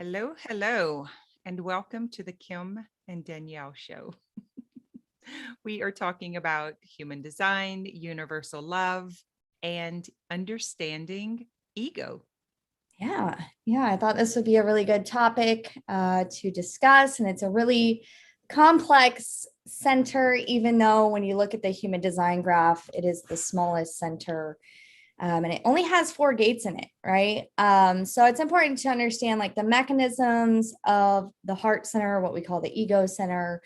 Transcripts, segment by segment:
Hello, hello, and welcome to the Kim and Danielle show. We are talking about human design, universal love, and understanding ego. Yeah, I thought this would be a really good topic to discuss. And it's a really complex center, even though when you look at the human design graph, it is the smallest center. And it only has four gates in it, right? So it's important to understand like the mechanisms of the heart center, what we call the ego center,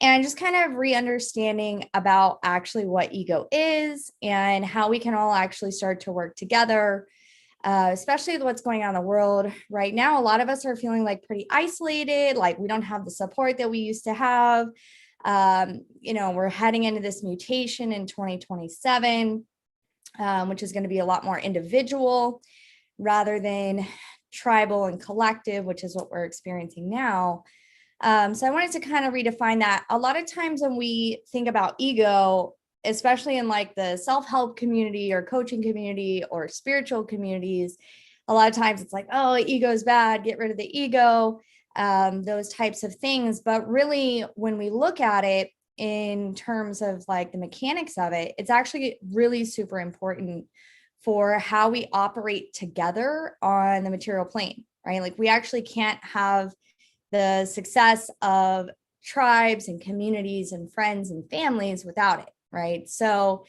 and just kind of re-understanding about actually what ego is and how we can all actually start to work together, especially what's going on in the world right now. A lot of us are feeling like pretty isolated, like we don't have the support that we used to have. We're heading into this mutation in 2027, which is going to be a lot more individual rather than tribal and collective, which is what we're experiencing now. So I wanted to kind of redefine that. A lot of times when we think about ego, especially in like the self-help community or coaching community or spiritual communities, a lot of times it's like, oh, ego is bad, get rid of the ego, those types of things. But really, when we look at it in terms of like the mechanics of it, it's actually really super important for how we operate together on the material plane, right? Like we actually can't have the success of tribes and communities and friends and families without it, right? So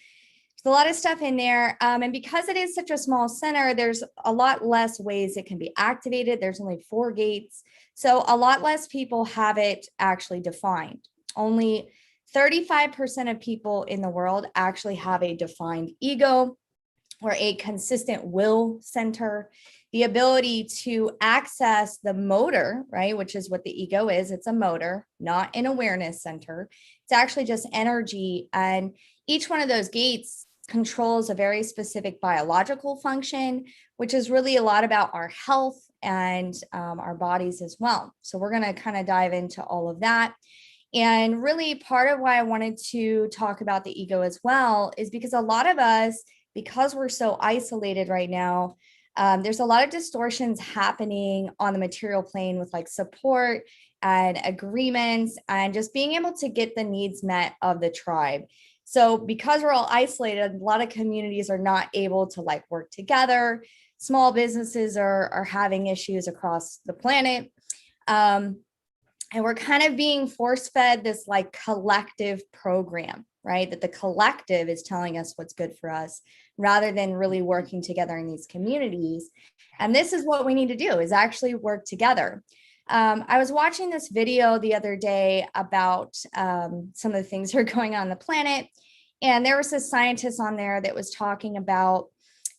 there's a lot of stuff in there. And because it is such a small center, there's a lot less ways it can be activated. There's only four gates. So a lot less people have it actually defined. Only 35% of people in the world actually have a defined ego or a consistent will center, the ability to access the motor, right? Which is what the ego is. It's a motor, not an awareness center. It's actually just energy. And each one of those gates controls a very specific biological function, which is really a lot about our health and our bodies as well. So we're going to kind of dive into all of that. And really, part of why I wanted to talk about the ego as well is because a lot of us, because we're so isolated right now, there's a lot of distortions happening on the material plane with like support and agreements and just being able to get the needs met of the tribe. So because we're all isolated, a lot of communities are not able to like work together. Small businesses are having issues across the planet. And we're kind of being force fed this like collective program, right? That the collective is telling us what's good for us rather than really working together in these communities. And this is what we need to do is actually work together. I was watching this video the other day about some of the things that are going on the planet. And there was this scientist on there that was talking about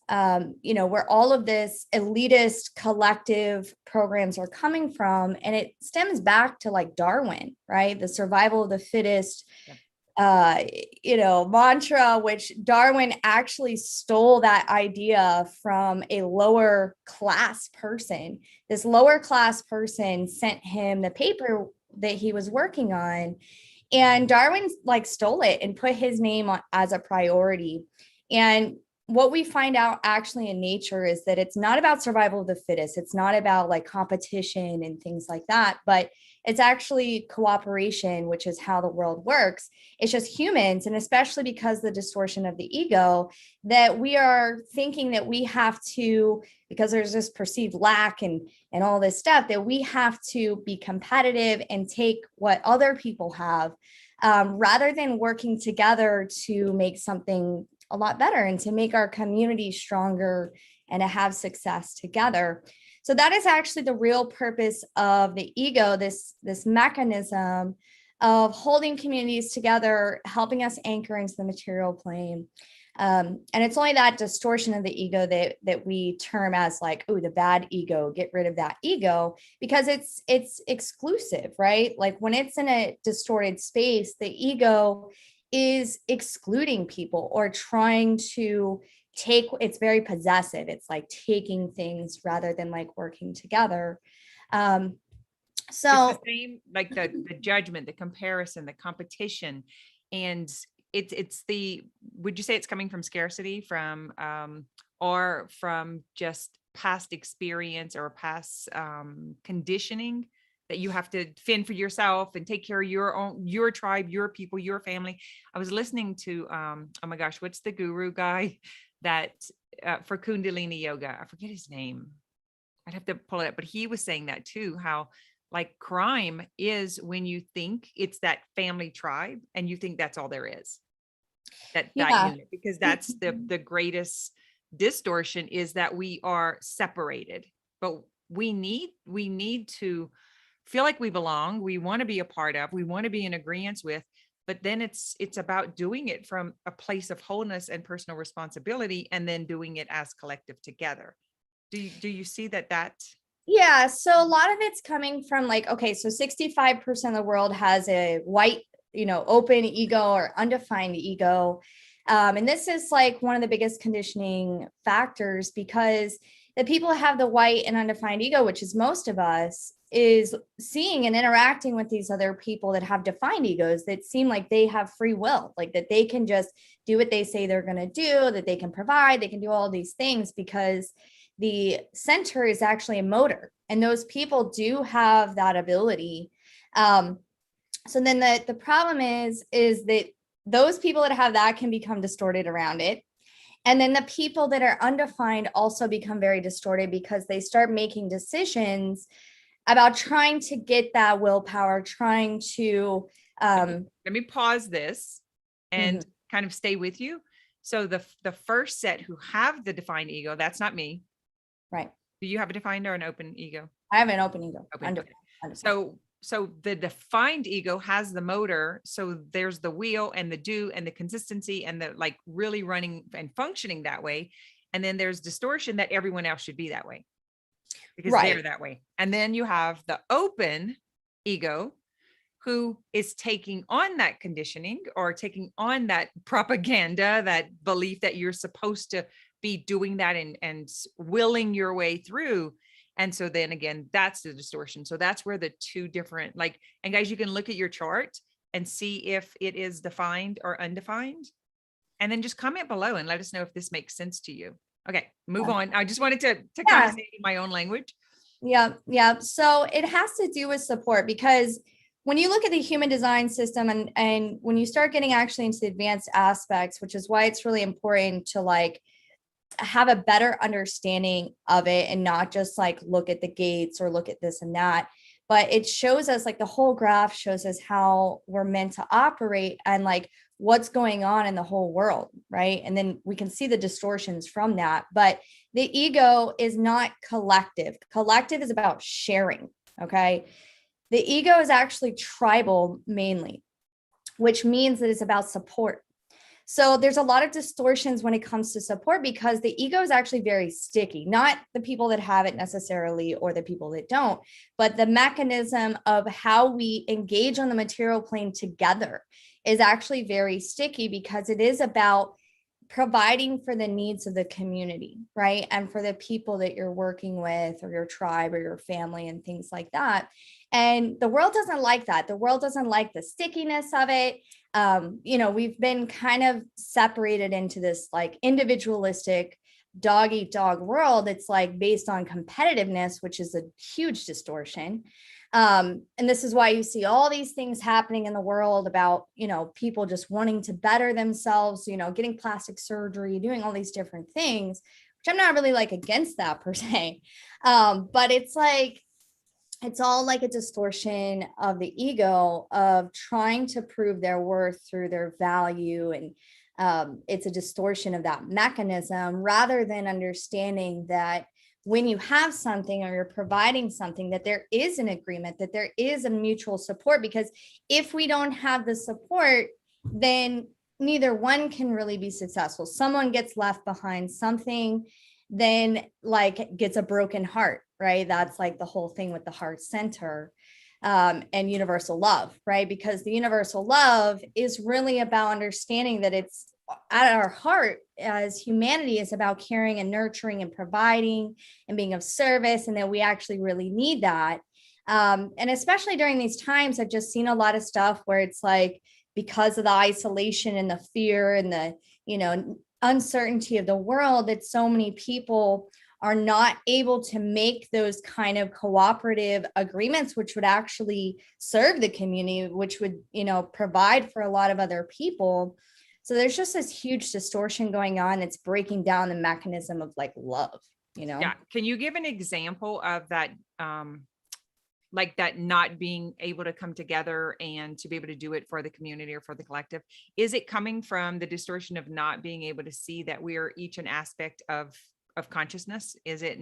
where all of this elitist collective programs are coming from. And it stems back to like Darwin, right? The survival of the fittest, mantra, which Darwin actually stole that idea from a lower class person. This lower class person sent him the paper that he was working on. And Darwin like stole it and put his name on as a priority. And what we find out actually in nature is that it's not about survival of the fittest. It's not about like competition and things like that, but it's actually cooperation, which is how the world works. It's just humans, and especially because the distortion of the ego, that we are thinking that we have to, because there's this perceived lack and all this stuff, that we have to be competitive and take what other people have, rather than working together to make something a lot better and to make our community stronger and to have success together. So that is actually the real purpose of the ego, this mechanism of holding communities together, helping us anchor into the material plane. And it's only that distortion of the ego that we term as like, oh, the bad ego, get rid of that ego, because it's exclusive, right? Like when it's in a distorted space, the ego is excluding people or trying to take, it's very possessive. It's like taking things rather than like working together. It's the same, like the judgment, the comparison, the competition. And it's the, would you say it's coming from scarcity, from or from just past experience or past conditioning that you have to fend for yourself and take care of your tribe, your people, your family. I was listening to, oh my gosh, what's the guru guy that for Kundalini yoga? I forget his name. I'd have to pull it up, but he was saying that too, how like crime is when you think it's that family tribe and you think that's all there is, that Yeah. unit, because that's the greatest distortion, is that we are separated. But we need to feel like we belong, we want to be a part of, we want to be in agreement with, but then it's about doing it from a place of wholeness and personal responsibility, and then doing it as collective together. Do you see that? Yeah. So a lot of it's coming from like, okay, so 65% of the world has a white, open ego or undefined ego. And this is like one of the biggest conditioning factors, because the people who have the white and undefined ego, which is most of us, is seeing and interacting with these other people that have defined egos that seem like they have free will, like that they can just do what they say they're going to do, that they can provide, they can do all these things, because the center is actually a motor, and those people do have that ability. So then the problem is that those people that have that can become distorted around it. And then the people that are undefined also become very distorted, because they start making decisions about trying to get that willpower, trying to Let me pause this and mhm, kind of stay with you. So the first set who have the defined ego, that's not me. right. Do you have a defined or an open ego? I have an open ego. Open. Okay. Undefined. So the defined ego has the motor. So there's the wheel and the do and the consistency and the like really running and functioning that way. And then there's distortion that everyone else should be that way because they're Right. that way. And then you have the open ego who is taking on that conditioning or taking on that propaganda, that belief that you're supposed to be doing that and willing your way through. And so then again, that's the distortion. So that's where the two different, like, and guys, you can look at your chart and see if it is defined or undefined. And then just comment below and let us know if this makes sense to you. Okay, move on. I just wanted to kind of Yeah. say it in my own language. Yeah. Yeah. So it has to do with support, because when you look at the human design system, and when you start getting actually into the advanced aspects, which is why it's really important to like have a better understanding of it, and not just like look at the gates or look at this and that, but it shows us, like, the whole graph shows us how we're meant to operate and like what's going on in the whole world, right? And then we can see the distortions from that. But the ego is not collective. Collective is about sharing. Okay. The ego is actually tribal mainly, which means that it's about support. So there's a lot of distortions when it comes to support, because the ego is actually very sticky, not the people that have it necessarily or the people that don't, but the mechanism of how we engage on the material plane together is actually very sticky, because it is about providing for the needs of the community, right? And for the people that you're working with, or your tribe or your family and things like that. And the world doesn't like that. The world doesn't like the stickiness of it. We've been kind of separated into this like individualistic dog eat dog world. It's like based on competitiveness, which is a huge distortion. And this is why you see all these things happening in the world about, people just wanting to better themselves, getting plastic surgery, doing all these different things, which I'm not really like against that per se. But it's all like a distortion of the ego of trying to prove their worth through their value. And it's a distortion of that mechanism, rather than understanding that when you have something or you're providing something, that there is an agreement, that there is a mutual support. Because if we don't have the support, then neither one can really be successful. Someone gets left behind, something then like gets a broken heart, right? That's like the whole thing with the heart center. And universal love, right? Because the universal love is really about understanding that it's at our heart as humanity is about caring and nurturing and providing and being of service, and that we actually really need that. And especially during these times, I've just seen a lot of stuff where it's like, because of the isolation and the fear and the, uncertainty of the world that so many people are not able to make those kind of cooperative agreements, which would actually serve the community, which would, provide for a lot of other people. So there's just this huge distortion going on that's breaking down the mechanism of like love, Yeah. Can you give an example of that? Like that not being able to come together and to be able to do it for the community or for the collective? Is it coming from the distortion of not being able to see that we are each an aspect of consciousness? Is it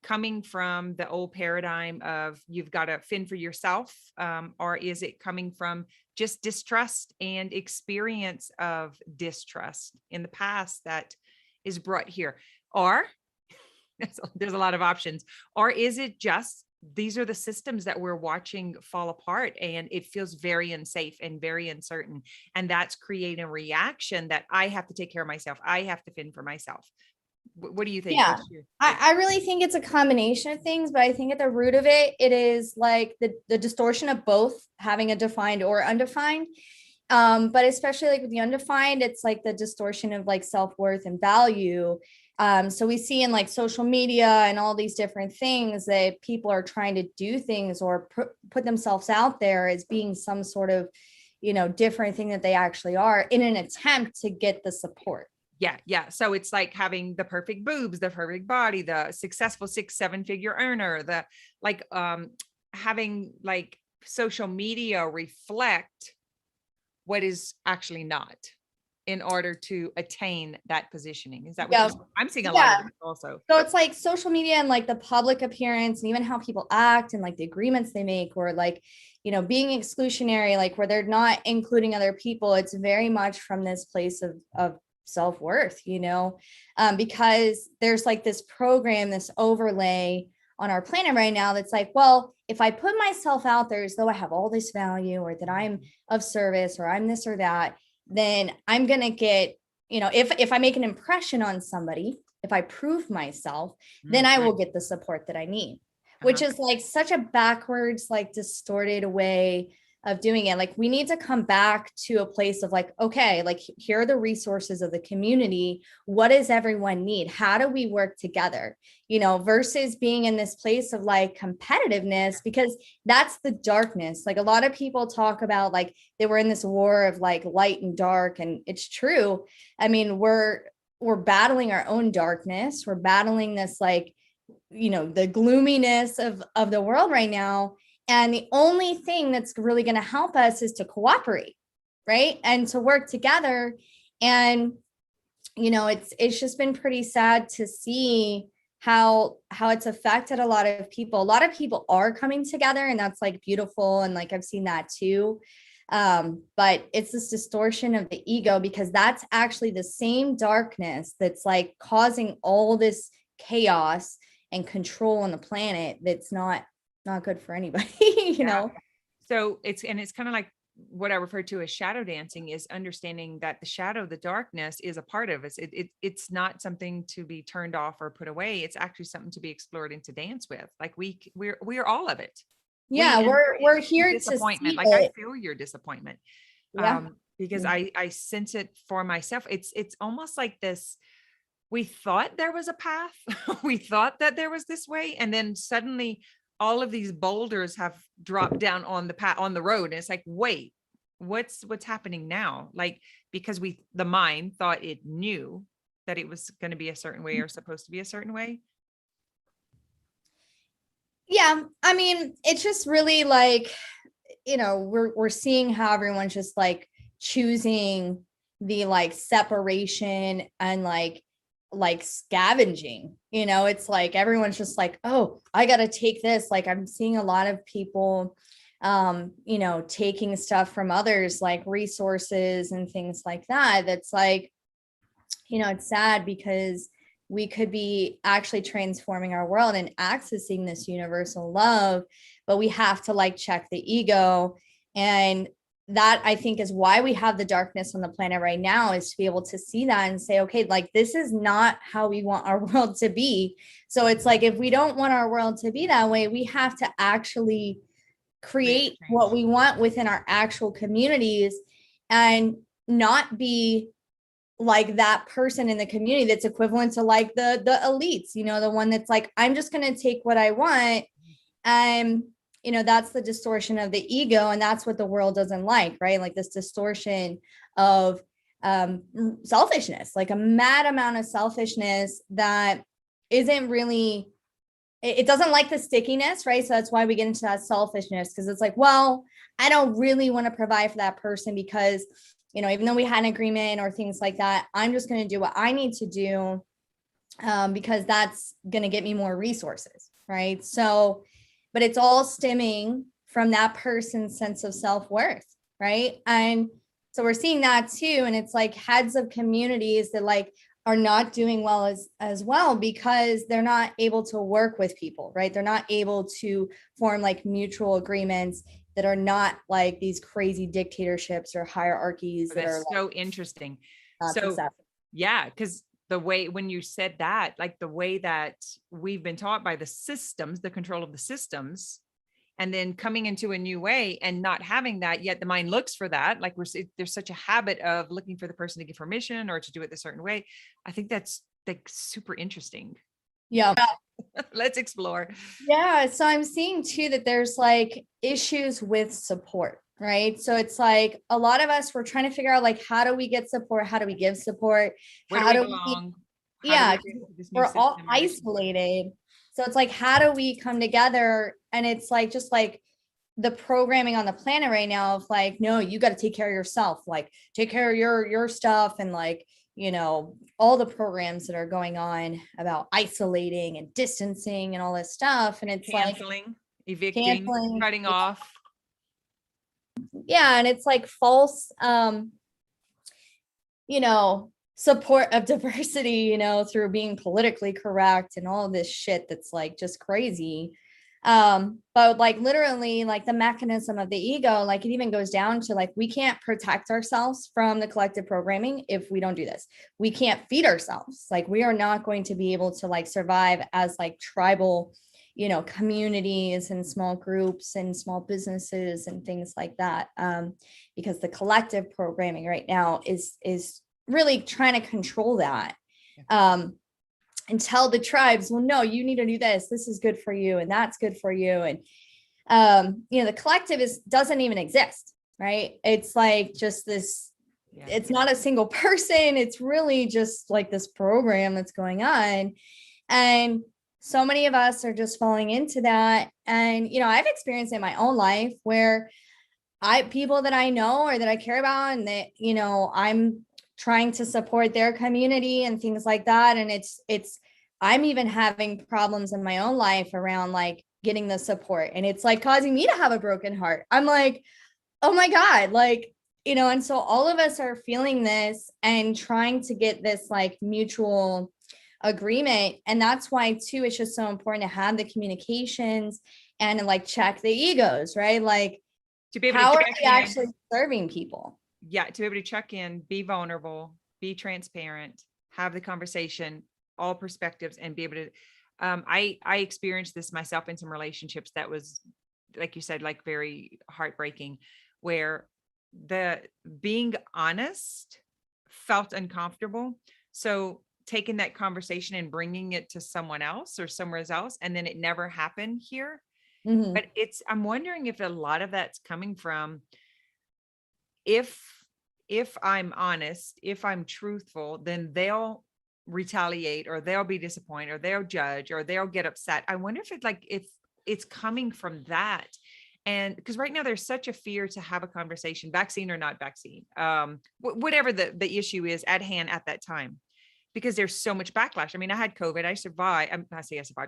coming from the old paradigm of you've got to fend for yourself? Or is it coming from just distrust and experience of distrust in the past that is brought here? Or there's a lot of options. Or is it just these are the systems that we're watching fall apart and it feels very unsafe and very uncertain, and that's creating a reaction that I have to take care of myself, I have to fend for myself? What do you think? Yeah, I really think it's a combination of things, but I think at the root of it, it is like the distortion of both having a defined or undefined. But especially like with the undefined, it's like the distortion of like self-worth and value. So we see in like social media and all these different things that people are trying to do things or put themselves out there as being some sort of, different thing that they actually are in an attempt to get the support. Yeah. So it's like having the perfect boobs, the perfect body, the successful 6-7 figure earner, the like having like social media reflect what is actually not, in order to attain that positioning. Is that what I'm seeing a lot of it also? So it's like social media and like the public appearance and even how people act and like the agreements they make, or like, being exclusionary, like where they're not including other people. It's very much from this place of self-worth, because there's like this program, this overlay on our planet right now that's like, well, if I put myself out there as though I have all this value or that I'm of service or I'm this or that, then I'm going to get, if I make an impression on somebody, if I prove myself, then I will get the support that I need, which is like such a backwards, like distorted way of doing it. Like we need to come back to a place of like, okay, like here are the resources of the community. What does everyone need? How do we work together? Versus being in this place of like competitiveness, because that's the darkness. Like a lot of people talk about like they were in this war of like light and dark, and it's true. I mean, we're battling our own darkness. We're battling this like, the gloominess of the world right now. And the only thing that's really going to help us is to cooperate, right? And to work together. And, it's just been pretty sad to see how it's affected a lot of people. A lot of people are coming together, and that's like beautiful. And like, I've seen that too. But it's this distortion of the ego, because that's actually the same darkness that's like causing all this chaos and control on the planet. That's not good for anybody, know? So it's kind of like what I refer to as shadow dancing, is understanding that the shadow, the darkness is a part of us. It's not something to be turned off or put away. It's actually something to be explored and to dance with. Like we're all of it. Yeah, we're here to disappointment. Like it. I feel your disappointment. Yeah. Because I sense it for myself. It's almost like this. We thought there was a path. We thought that there was this way. And then suddenly all of these boulders have dropped down on the path, on the road. And it's like, wait, what's happening now? Like, because the mind thought it knew that it was going to be a certain way or supposed to be a certain way. Yeah. I mean, it's just really like, we're seeing how everyone's just like choosing the like separation and like scavenging, it's like everyone's just like, oh, I got to take this. Like I'm seeing a lot of people, taking stuff from others, like resources and things like that. That's like, it's sad because we could be actually transforming our world and accessing this universal love, but we have to like check the ego. And that I think is why we have the darkness on the planet right now, is to be able to see that and say, okay, like this is not how we want our world to be. So it's like, if we don't want our world to be that way, we have to actually create what we want within our actual communities and not be like that person in the community that's equivalent to like the elites, the one that's like, I'm just going to take what I want. And, that's the distortion of the ego. And that's what the world doesn't like, right? Like this distortion of selfishness, like a mad amount of selfishness that isn't really, it doesn't like the stickiness, right? So that's why we get into that selfishness, because it's like, well, I don't really want to provide for that person because, even though we had an agreement or things like that, I'm just going to do what I need to do because that's going to get me more resources, right? So, but it's all stemming from that person's sense of self-worth, right? And so we're seeing that too. And it's like heads of communities that like are not doing well as well because they're not able to work with people, right? They're not able to form like mutual agreements that are not like these crazy dictatorships or hierarchies that are so interesting. So yeah, because the way when you said that, like the way that we've been taught by the systems, the control of the systems, and then coming into a new way and not having that yet, the mind looks for that. Like there's such a habit of looking for the person to give permission or to do it a certain way. I think that's like super interesting. Yeah. Let's explore. Yeah. So I'm seeing too that there's like issues with support, right? So it's like a lot of us, we're trying to figure out like, how do we get support? How do we give support? Where how do we belong? Yeah, we're all isolated. So it's like, how do we come together? And it's like, just like the programming on the planet right now of like, no, you got to take care of yourself, like take care of your stuff. And like, all the programs that are going on about isolating and distancing and all this stuff. And it's canceling, like evicting, cutting off. Yeah. And it's like false, support of diversity, through being politically correct and all this shit that's like just crazy. But like literally like the mechanism of the ego, like it even goes down to like, we can't protect ourselves from the collective programming if we don't do this. We can't feed ourselves. Like we are not going to be able to like survive as like tribal, communities and small groups and small businesses and things like that. Because the collective programming right now is really trying to control that. And tell the tribes, well, no, you need to do this. This is good for you. And that's good for you. And, the collective doesn't even exist, right? It's like just this, it's not a single person. It's really just like this program that's going on. And so many of us are just falling into that. And, I've experienced in my own life where people that I know or that I care about and that, I'm trying to support their community and things like that. And I'm even having problems in my own life around like getting the support. And it's like causing me to have a broken heart. I'm like, oh my God, like, and so all of us are feeling this and trying to get this like mutual agreement. And that's why too, it's just so important to have the communications and like check the egos, right? Like, to be able how are we actually serving people? Yeah, to be able to check in, be vulnerable, be transparent, have the conversation, all perspectives, and be able to I experienced this myself in some relationships that was, like you said, like very heartbreaking, where the being honest felt uncomfortable. So taking that conversation and bringing it to someone else or somewhere else, and then it never happened here. Mm-hmm. But I'm wondering if a lot of that's coming from, if I'm honest, if I'm truthful, then they'll retaliate or they'll be disappointed or they'll judge or they'll get upset. I wonder if it's coming from that. And because right now there's such a fear to have a conversation, vaccine or not vaccine, whatever the issue is at hand at that time, because there's so much backlash. I mean, I had COVID, I survived.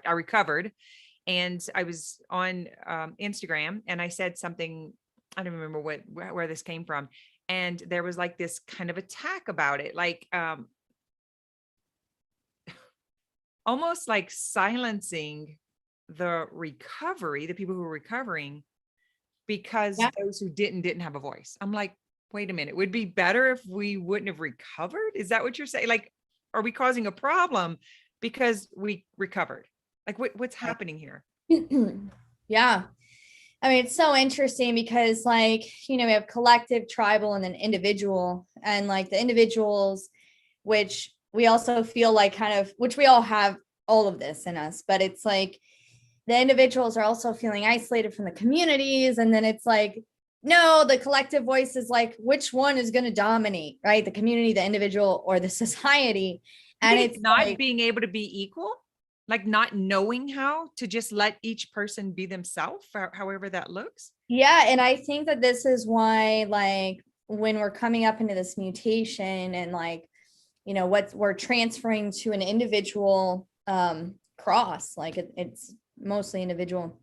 I recovered. And I was on Instagram and I said something, I don't remember where this came from. And there was like this kind of attack about it, like almost like silencing the recovery, the people who were recovering, because those who didn't have a voice. I'm like, wait a minute, it would be better if we wouldn't have recovered. Is that what you're saying? Like, are we causing a problem because we recovered? Like what's happening here? Yeah. I mean, it's so interesting because like, we have collective, tribal, and then individual, and like the individuals, which we also feel like kind of, which we all have all of this in us, but it's like the individuals are also feeling isolated from the communities. And then it's like, no, the collective voice is like, which one is going to dominate, right? The community, the individual, or the society. And it's not like, being able to be equal, like not knowing how to just let each person be themselves, however that looks. yeah. And I think that this is why, like, when we're coming up into this mutation and like, what we're transferring to an individual cross, like it's mostly individual,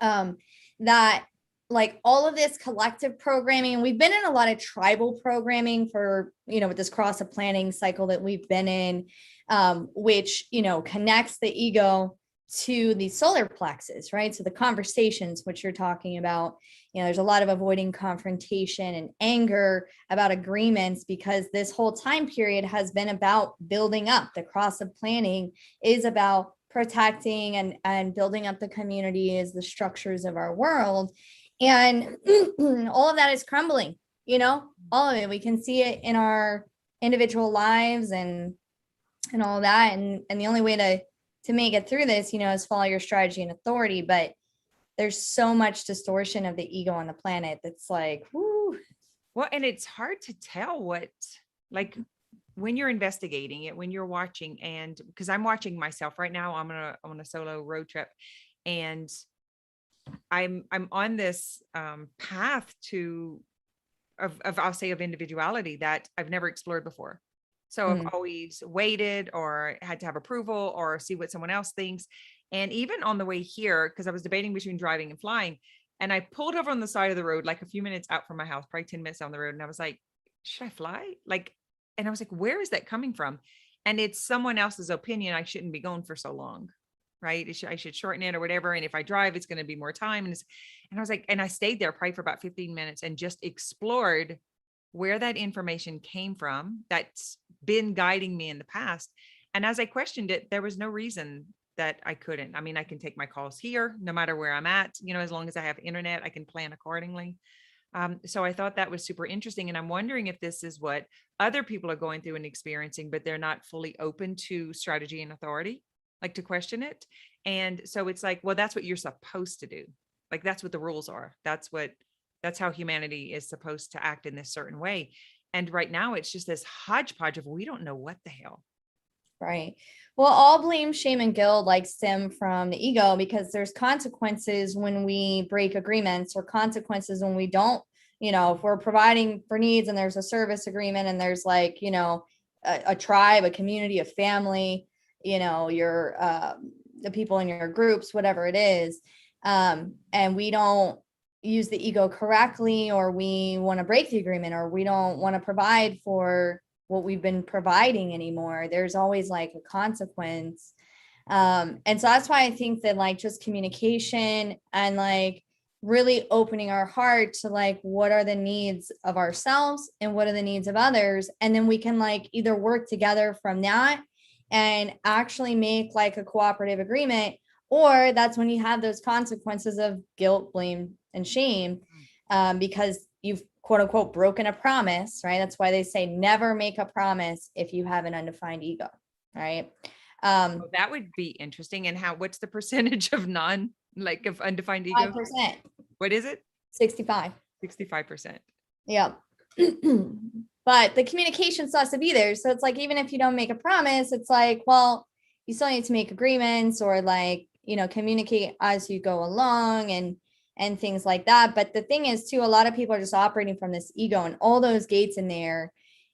that like all of this collective programming, and we've been in a lot of tribal programming for, with this cross of planning cycle that we've been in, which, connects the ego to the solar plexus, right? So the conversations, which you're talking about, there's a lot of avoiding confrontation and anger about agreements, because this whole time period has been about building up. The cross of planning is about protecting and building up the communities, the structures of our world. And all of that is crumbling, all of it. We can see it in our individual lives and all that. And the only way to make it through this, is follow your strategy and authority. But there's so much distortion of the ego on the planet that's like, whoo. Well, and it's hard to tell what, like, when you're investigating it, when you're watching, and because I'm watching myself right now, I'm on a solo road trip, and I'm on this path of I'll say of individuality that I've never explored before. So I've always waited or had to have approval or see what someone else thinks. And even on the way here, because I was debating between driving and flying, and I pulled over on the side of the road, like a few minutes out from my house, probably 10 minutes down the road. And I was like, should I fly? Like, and I was like, where is that coming from? And it's someone else's opinion. I shouldn't be going for so long, right? I should shorten it or whatever. And if I drive, it's going to be more time. And I was like, and I stayed there probably for about 15 minutes and just explored where that information came from that's been guiding me in the past. And as I questioned it, there was no reason that I couldn't. I mean, I can take my calls here, no matter where I'm at, as long as I have internet, I can plan accordingly. So I thought that was super interesting. And I'm wondering if this is what other people are going through and experiencing, but they're not fully open to strategy and authority, like to question it. And so it's like, well, that's what you're supposed to do. Like, that's what the rules are. That's how humanity is supposed to act in this certain way. And right now it's just this hodgepodge of, we don't know what the hell. Right. Well, all blame, shame, and guilt like stem from the ego, because there's consequences when we break agreements, or consequences when we don't, if we're providing for needs and there's a service agreement and there's like, a tribe, a community, a family, your the people in your groups, whatever it is. And we don't use the ego correctly, or we want to break the agreement, or we don't want to provide for what we've been providing anymore, there's always like a consequence. And so that's why I think that like just communication and like really opening our heart to like, what are the needs of ourselves and what are the needs of others? And then we can like either work together from that and actually make like a cooperative agreement, or that's when you have those consequences of guilt, blame, and shame, because you've quote unquote broken a promise, right? That's why they say never make a promise if you have an undefined ego, right? Well, that would be interesting. And what's the percentage of of undefined ego? 5%. What is it? 65. 65%. Yeah. But the communication still has to be there. So it's like, even if you don't make a promise, it's like, well, you still need to make agreements, or like, communicate as you go along and things like that. But the thing is too, a lot of people are just operating from this ego, and all those gates in there,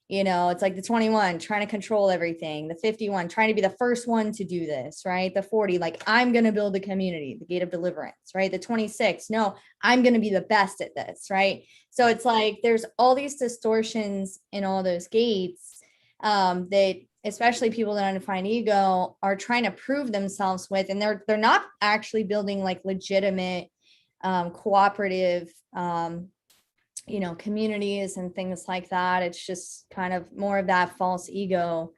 it's like the 21 trying to control everything, the 51 trying to be the first one to do this, right? The 40, like, I'm going to build the community, the gate of deliverance, right? The 26, no, I'm going to be the best at this, right? So it's like, there's all these distortions in all those gates, that especially people that undefined ego are trying to prove themselves with, and they're not actually building like legitimate cooperative communities and things like that. It's just kind of more of that false ego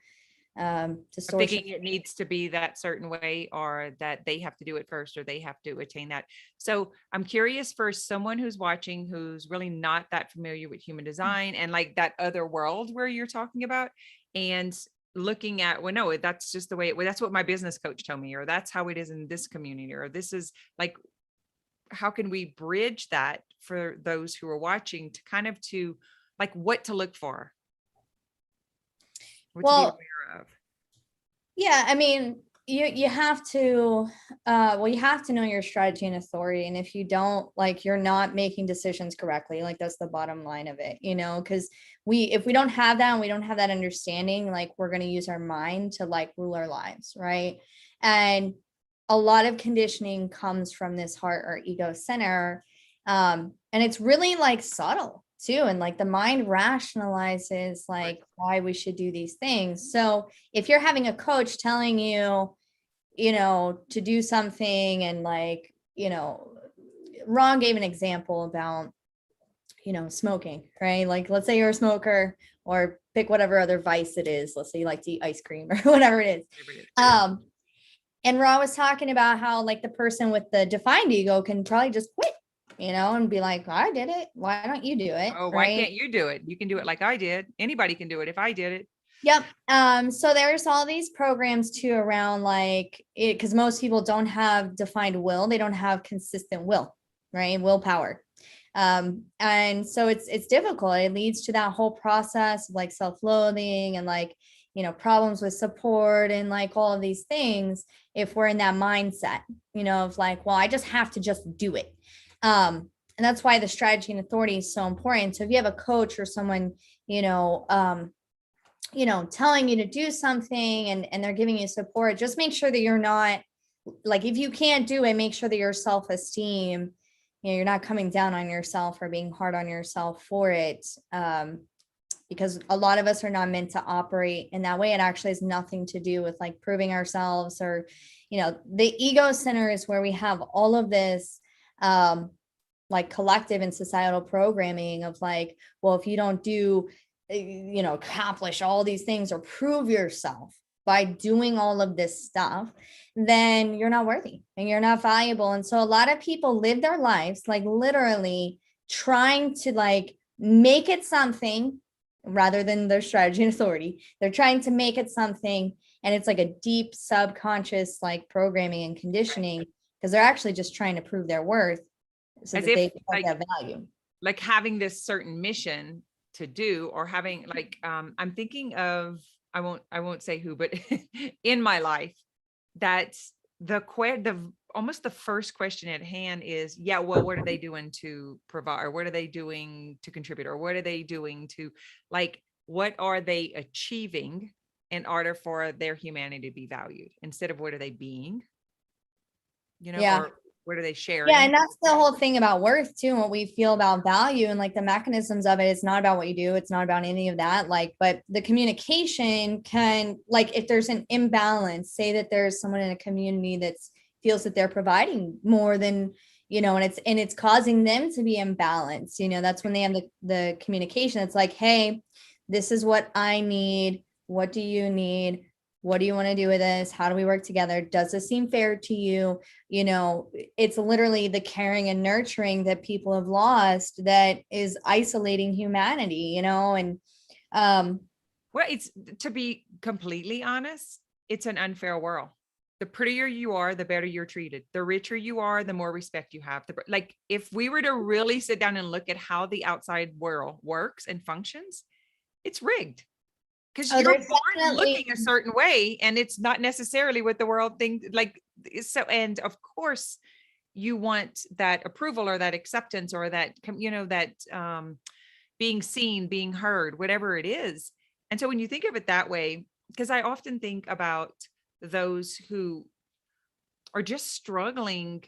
distortion. Thinking it needs to be that certain way, or that they have to do it first, or they have to attain that. So I'm curious, for someone who's watching, who's really not that familiar with human design and like that other world where you're talking about, and looking at, well, no, that's just the way that's what my business coach told me, or that's how it is in this community, or this is like, how can we bridge that for those who are watching to kind of to like what to look for, what to be Well, aware of. yeah, I mean, you have to you have to know your strategy and authority. And if you don't, like, you're not making decisions correctly. Like, that's the bottom line of it, because if we don't have that and we don't have that understanding, like, we're going to use our mind to like rule our lives, right? And a lot of conditioning comes from this heart or ego center. And it's really like subtle too. And like the mind rationalizes like why we should do these things. So if you're having a coach telling you, to do something, and like, Ron gave an example about, smoking, right? Like, let's say you're a smoker, or pick whatever other vice it is. Let's say you like to eat ice cream or whatever it is. And Ron was talking about how like the person with the defined ego can probably just quit, and be like, I did it. Why don't you do it? Oh, why can't you do it? You can do it like I did. Anybody can do it if I did it. Yep. So there's all these programs too around like it, because most people don't have defined will. They don't have consistent will, right? Willpower. And so it's difficult. It leads to that whole process of like self-loathing and like, problems with support and like all of these things. If we're in that mindset, of like, well, I just have to just do it. And that's why the strategy and authority is so important. So if you have a coach or someone, telling you to do something, and they're giving you support, just make sure that you're not like, if you can't do it, make sure that your self-esteem, you're not coming down on yourself or being hard on yourself for it. Because a lot of us are not meant to operate in that way. It actually has nothing to do with like proving ourselves, or, the ego center is where we have all of this, like collective and societal programming of like, well, if you don't do, accomplish all these things or prove yourself by doing all of this stuff, then you're not worthy and you're not valuable. And so a lot of people live their lives like literally trying to like make it something rather than their strategy and authority. They're trying to make it something, and it's like a deep subconscious like programming and conditioning, because they're actually just trying to prove their worth so As that they if have like, that value. like having this certain mission to do, or having like, I'm thinking of, I won't say who, but in my life, that the almost the first question at hand is, yeah, well, what are they doing to provide, or what are they doing to contribute, or what are they doing to, like, what are they achieving in order for their humanity to be valued, instead of what are they being, Yeah. or what are they Yeah, sharing? and that's the whole thing about worth too, and what we feel about value and like the mechanisms of it. It's not about what you do. It's not about any of that. Like, but the communication can, like, if there's an imbalance, say that there's someone in a community that feels that they're providing more than, and it's causing them to be imbalanced. That's when they have the communication. It's like, hey, this is what I need. What do you need? What do you want to do with this? How do we work together? Does this seem fair to you? It's literally the caring and nurturing that people have lost that is isolating humanity, and Well, it's, to be completely honest, it's an unfair world. The prettier you are, the better you're treated. The richer you are, the more respect you have. Like, if we were to really sit down and look at how the outside world works and functions, it's rigged, because you're there's born definitely, looking a certain way, and it's not necessarily what the world thinks. Like, so, and of course, you want that approval or that acceptance or that, being seen, being heard, whatever it is. And so when you think of it that way, because I often think about those who are just struggling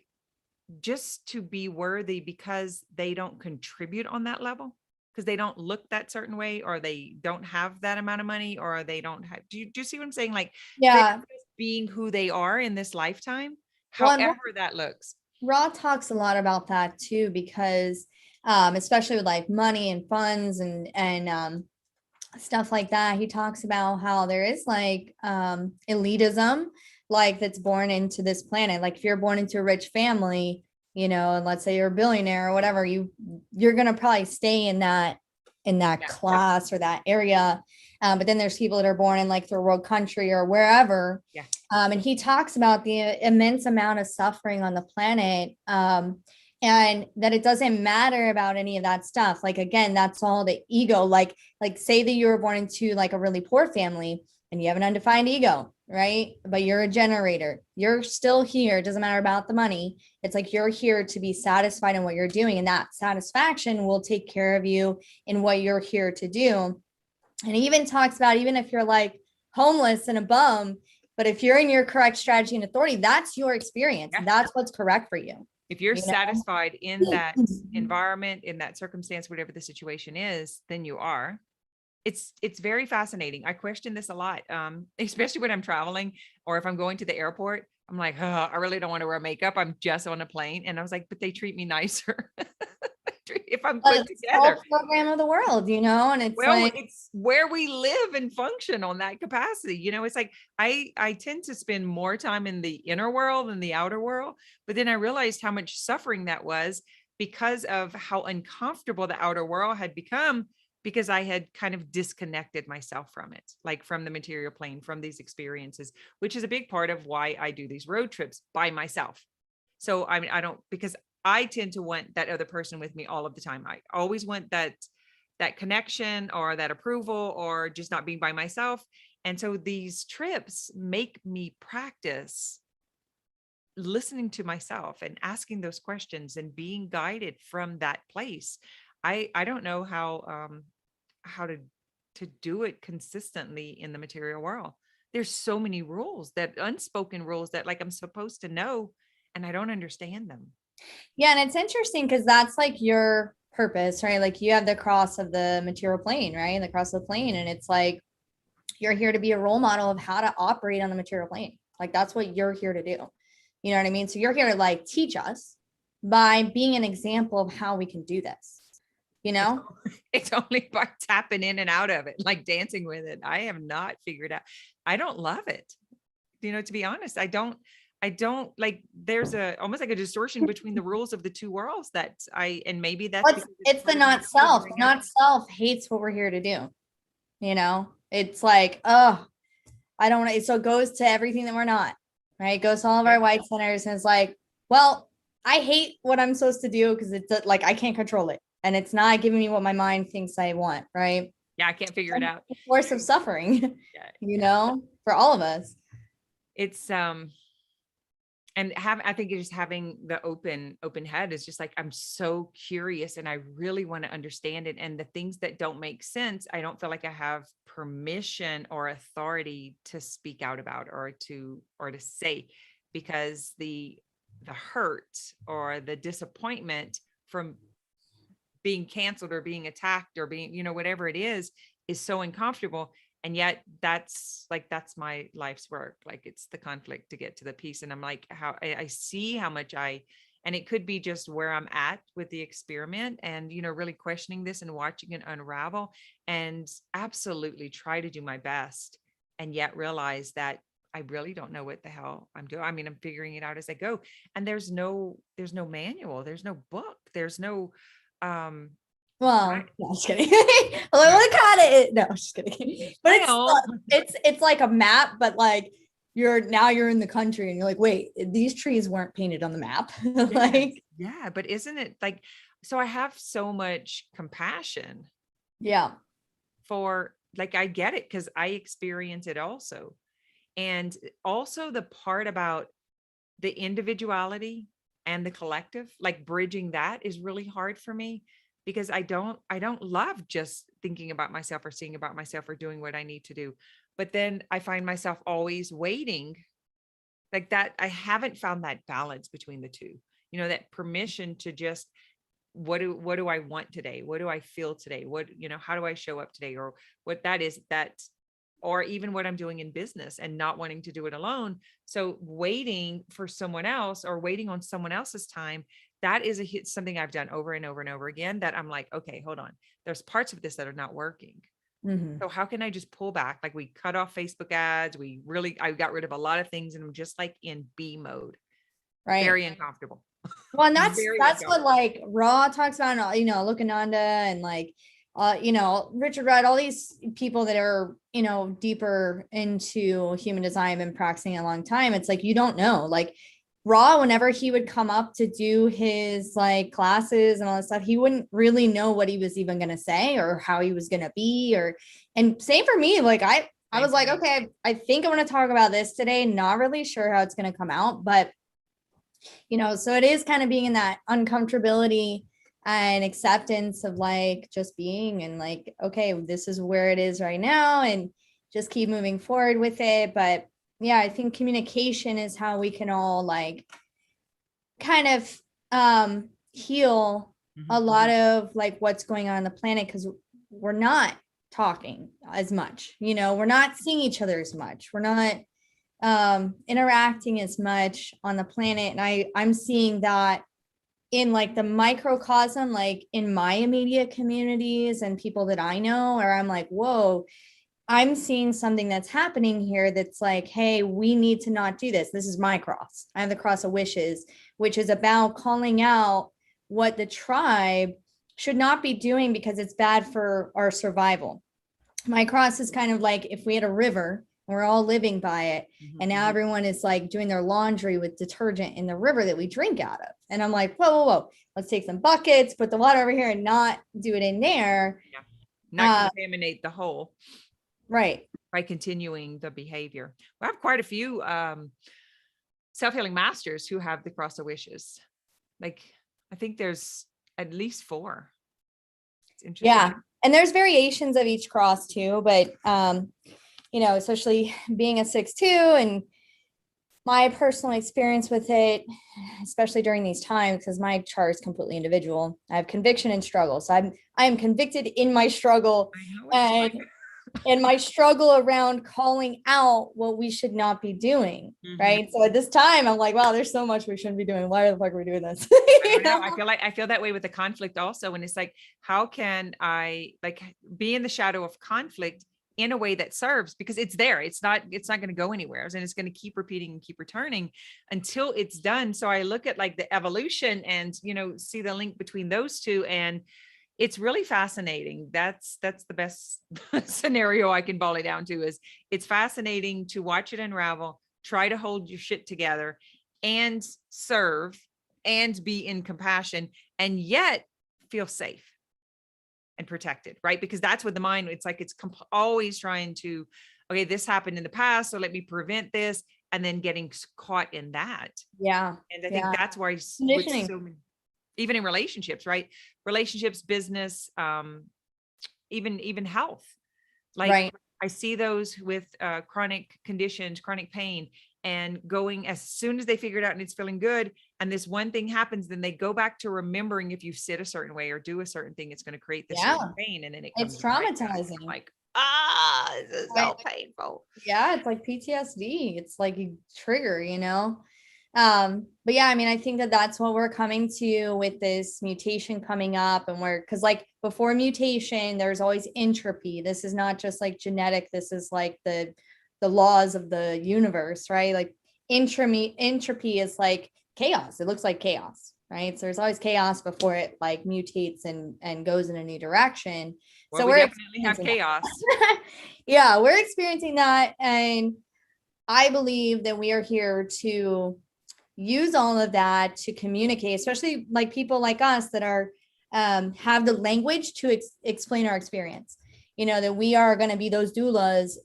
just to be worthy because they don't contribute on that level, because they don't look that certain way, or they don't have that amount of money, or they don't have, do you see what I'm saying? Like, they're yeah. just being who they are in this lifetime, Well, and however that looks. Ra talks a lot about that too, because especially with like money and funds and stuff like that, he talks about how there is like elitism, like that's born into this planet. Like if you're born into a rich family, and let's say you're a billionaire or whatever, you're gonna probably stay in in that Yeah. class or that area. But then there's people that are born in like third world country or wherever. Yeah. And he talks about the immense amount of suffering on the planet. And that it doesn't matter about any of that stuff. Like, again, that's all the ego. Like say that you were born into like a really poor family and you have an undefined ego, right? But you're a generator. You're still here. It doesn't matter about the money. It's like you're here to be satisfied in what you're doing. And that satisfaction will take care of you in what you're here to do. And he even talks about, even if you're like homeless and a bum, but if you're in your correct strategy and authority, that's your experience. Yeah. That's what's correct for you. If you're You know? satisfied in that environment, in that circumstance, whatever the situation is, then you are. It's very fascinating. I question this a lot, especially when I'm traveling or if I'm going to the airport. I'm like, oh, I really don't want to wear makeup. I'm just on a plane. And I was like, but they treat me nicer if I'm But put it's the whole together. program of the world, you know, and it's Well, like, it's where we live and function on that capacity. It's like I tend to spend more time in the inner world than the outer world, but then I realized how much suffering that was because of how uncomfortable the outer world had become because I had kind of disconnected myself from it, like from the material plane, from these experiences, which is a big part of why I do these road trips by myself. So I mean, I don't, because I tend to want that other person with me all of the time. I always want that connection or that approval or just not being by myself. And so these trips make me practice listening to myself and asking those questions and being guided from that place. I don't know how to do it consistently in the material world. There's so many rules, that unspoken rules that like I'm supposed to know and I don't understand them. yeah. And it's interesting because that's like your purpose, right? Like you have the cross of the material plane, right? The cross of the plane. And it's like, you're here to be a role model of how to operate on the material plane. Like that's what you're here to do. You know what I mean? So you're here to like teach us by being an example of how we can do this. You It's, know? it's only by tapping in and out of it, like dancing with it. I have not figured out. I don't love it. To be honest, I don't like there's a almost like a distortion between the rules of the two worlds and maybe that's Well, because it's the part of me not self. figuring out. Not self hates what we're here to do. You know, it's like, oh, I don't want to. So it goes to everything that we're not, right? It goes to all of our Yep. white centers. And it's like, well, I hate what I'm supposed to do because it's like I can't control it. And it's not giving me what my mind thinks I want, right? Yeah, I can't figure it out. The force of suffering, Yeah, you yeah. know, for all of us. It's and I think it's just having the open head is just like I'm so curious and I really want to understand it. And the things that don't make sense, I don't feel like I have permission or authority to speak out about or to say, because the hurt or the disappointment from being canceled or being attacked or being, whatever it is so uncomfortable. And yet that's my life's work. Like it's the conflict to get to the peace. And I'm like, how I see how much and it could be just where I'm at with the experiment and, really questioning this and watching it unravel and absolutely try to do my best. And yet realize that I really don't know what the hell I'm doing. I mean, I'm figuring it out as I go. And there's no manual. There's no book. There's no, um, Well, I, no, just kidding. Well, look at it. No, just kidding. But I know. it's like a map, but like you're in the country and you're like, wait, these trees weren't painted on the map. Like, Yeah, but isn't it like, so I have so much compassion yeah. for, like, I get it because I experience it also. And also the part about the individuality and the collective, like bridging that is really hard for me because I don't love just thinking about myself or seeing about myself or doing what I need to do. But then I find myself always waiting like that. I haven't found that balance between the two, that permission to just what do I want today? What do I feel today? How do I show up today? Or what that is that, or even what I'm doing in business and not wanting to do it alone. So waiting for someone else or waiting on someone else's time, that is something I've done over and over and over again that I'm like, okay, hold on. There's parts of this that are not working. Mhm. So how can I just pull back? Like we cut off Facebook ads. I got rid of a lot of things and I'm just like in B mode, Right. very uncomfortable. Well, and that's Very that's what uncomfortable. like Raw talks about, Lookananda and like Richard Rudd, all these people that are, deeper into human design and practicing a long time. It's like, you don't know, like Raw, whenever he would come up to do his like classes and all that stuff, he wouldn't really know what he was even going to say or how he was going to be, and same for me. Like I was like, okay, I think I want to talk about this today. Not really sure how it's going to come out, but so it is kind of being in that uncomfortability and acceptance of like just being and like, okay, this is where it is right now and just keep moving forward with it. But yeah, I think communication is how we can all like kind of heal a lot of like what's going on the planet, because we're not talking as much, we're not seeing each other as much, we're not interacting as much on the planet. And I'm seeing that in like the microcosm, like in my immediate communities and people that I know, or I'm like, whoa, I'm seeing something that's happening here that's like, hey, we need to not do this. This is my cross. I have the cross of wishes, which is about calling out what the tribe should not be doing because it's bad for our survival. My cross is kind of like if we had a river and we're all living by it, and now everyone is like doing their laundry with detergent in the river that we drink out of. And I'm like, whoa, let's take some buckets, put the water over here and not do it in there. Yeah. Not contaminate the whole. Right. By continuing the behavior. We have quite a few self-healing masters who have the cross of wishes. Like, I think there's at least 4. It's interesting. Yeah. And there's variations of each cross too, but especially being a 6-2 and my personal experience with it, especially during these times, because my chart is completely individual. I have conviction and struggle. So I am convicted in my struggle and my struggle around calling out what we should not be doing. Right. So at this time, I'm like, wow, there's so much we shouldn't be doing. Why the fuck are we doing this? I feel that way with the conflict also. And it's like, how can I like be in the shadow of conflict in a way that serves, because it's there. It's not going to go anywhere. And it's going to keep repeating and keep returning until it's done. So I look at like the evolution and, see the link between those two. And it's really fascinating. That's the best scenario I can boil it down to. Is it's fascinating to watch it unravel, try to hold your shit together and serve and be in compassion and yet feel safe and protected, right? Because that's what the mind, it's like, it's always trying to, okay, this happened in the past, so let me prevent this, and then getting caught in that. Yeah. And I think that's why so many, even in relationships, right? Relationships, business, even health. Like right. I see those with chronic conditions, chronic pain, and going as soon as they figure it out and it's feeling good. And this one thing happens, then they go back to remembering if you sit a certain way or do a certain thing, it's going to create this certain pain. And then it's traumatizing. Like, this is so painful. Yeah. It's like PTSD. It's like a trigger, but yeah, I mean, I think that's what we're coming to with this mutation coming up, and because like before mutation, there's always entropy. This is not just like genetic. This is like the laws of the universe, right? Like entropy is like chaos. It looks like chaos, right? So there's always chaos before it like mutates and goes in a new direction. Well, so we definitely have chaos. Yeah, we're experiencing that. And I believe that we are here to use all of that to communicate, especially like people like us that are have the language to explain our experience. That we are going to be those doulas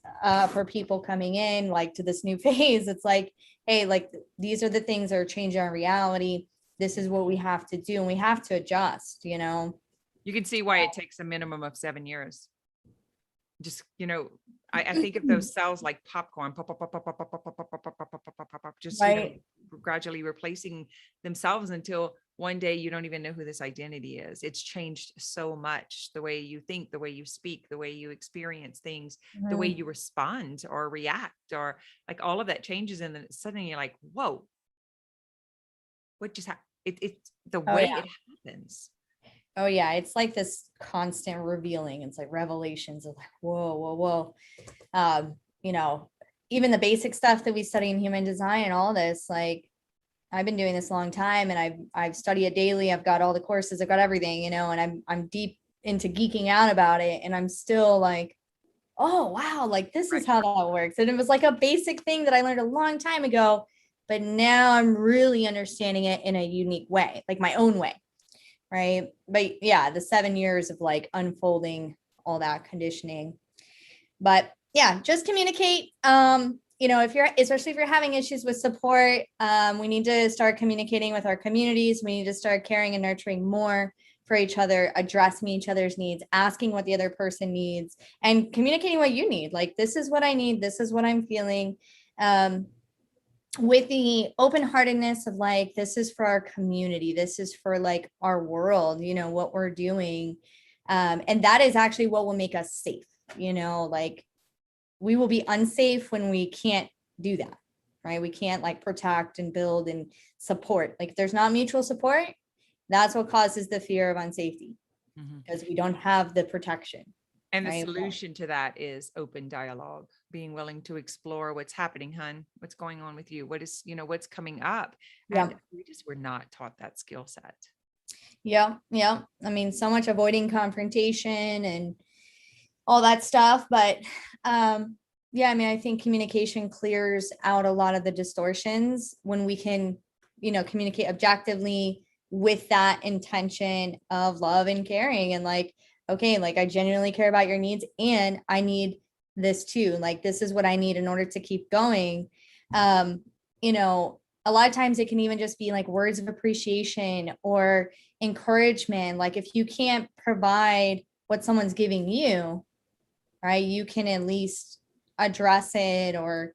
for people coming in like to this new phase. It's like, hey, like these are the things that are changing our reality. This is what we have to do, and we have to adjust. You can see why it takes a minimum of 7 years. Just I think of those cells like popcorn, pop, pop, pop, pop, pop, pop, pop, pop, pop, pop, pop, pop, pop, pop, just gradually replacing themselves until one day you don't even know who this identity is. It's changed so much, the way you think, the way you speak, the way you experience things, the way you respond or react, or like all of that changes, and then suddenly you're like, whoa, what just happened? It's the way it happens. Oh yeah, it's like this constant revealing. It's like revelations of like, whoa. Even the basic stuff that we study in human design and all this, like I've been doing this a long time, and I've studied it daily. I've got all the courses, I've got everything, and I'm deep into geeking out about it. And I'm still like, oh, wow, like this is how that works. And it was like a basic thing that I learned a long time ago, but now I'm really understanding it in a unique way, like my own way. Right. But yeah, the 7 years of like unfolding all that conditioning. But yeah, just communicate. If you're, especially if you're having issues with support, we need to start communicating with our communities. We need to start caring and nurturing more for each other, addressing each other's needs, asking what the other person needs, and communicating what you need. Like, this is what I need. This is what I'm feeling. With the open-heartedness of like, this is for our community. This is for like our world, what we're doing. And that is actually what will make us safe. Like, we will be unsafe when we can't do that, right? We can't like protect and build and support. Like, if there's not mutual support, that's what causes the fear of unsafety, because we don't have the protection. And the right? solution to that is open dialogue, being willing to explore what's happening, hun, what's going on with you, what is, what's coming up. Yeah. And we just were not taught that skill set. Yeah. Yeah. I mean, so much avoiding confrontation and all that stuff. But yeah, I mean, I think communication clears out a lot of the distortions when we can, communicate objectively with that intention of love and caring, and like, okay, like, I genuinely care about your needs and I need this too. Like, this is what I need in order to keep going. A lot of times it can even just be like words of appreciation or encouragement. Like, if you can't provide what someone's giving you, right, you can at least address it. Or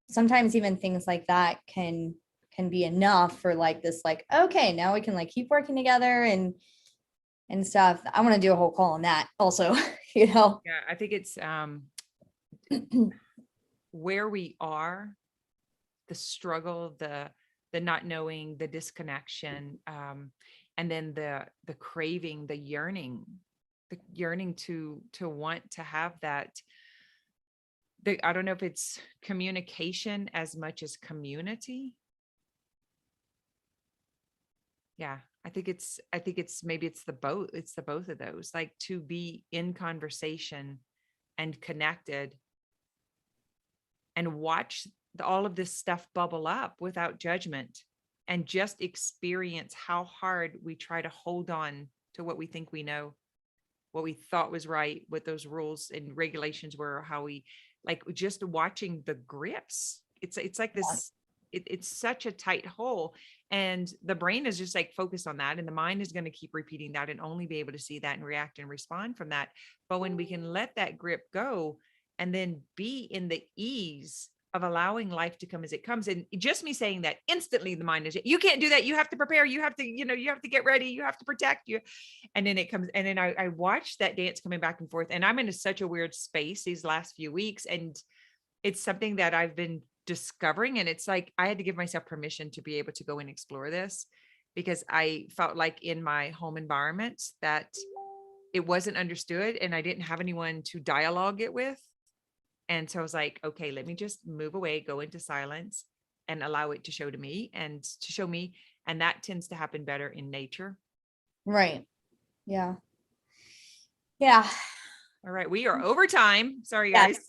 sometimes even things like that can be enough for like this, like, okay, now we can like keep working together and stuff. I want to do a whole call on that also. Yeah, I think it's where we are, the struggle, the not knowing, the disconnection, and then the craving, the yearning to want to have that. I don't know if it's communication as much as community. Yeah, I think it's maybe it's the both of those, like, to be in conversation and connected and watch all of this stuff bubble up without judgment, and just experience how hard we try to hold on to what we think we know, what we thought was right, what those rules and regulations were, or how we, like, just watching the grips. It's like this, it's such a tight hole, and the brain is just like focused on that, and the mind is going to keep repeating that and only be able to see that and react and respond from that. But when we can let that grip go and then be in the ease of allowing life to come as it comes, and just me saying that, instantly the mind is, you can't do that, you have to prepare, you have to, you have to get ready, you have to protect you. And then it comes, and then I watched that dance coming back and forth, and I'm in such a weird space these last few weeks, and it's something that I've been discovering. And it's like, I had to give myself permission to be able to go and explore this, because I felt like in my home environment that it wasn't understood and I didn't have anyone to dialogue it with. And so I was like, okay, let me just move away, go into silence and allow it to show me. And that tends to happen better in nature. Right. Yeah. Yeah. All right. We are over time. Sorry, Yes. guys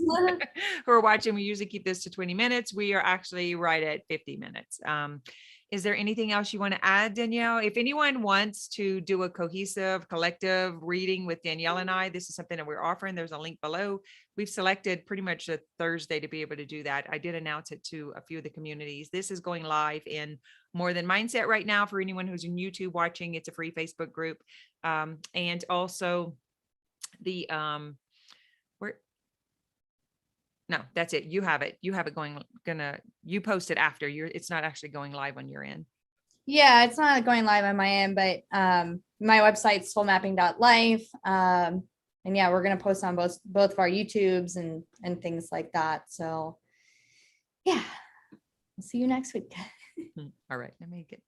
who are watching. We usually keep this to 20 minutes. We are actually right at 50 minutes. Is there anything else you want to add, Danielle? If anyone wants to do a cohesive, collective reading with Danielle and I, this is something that we're offering. There's a link below. We've selected pretty much a Thursday to be able to do that. I did announce it to a few of the communities. This is going live in More Than Mindset right now. For anyone who's in YouTube watching, it's a free Facebook group. And also the no, that's it. You have it you post it after it's not actually going live on your end. Yeah, it's not going live on my end, but my website's soulmapping.life. And yeah, we're gonna post on both of our YouTubes and things like that. So yeah, I'll see you next week. All right, let me get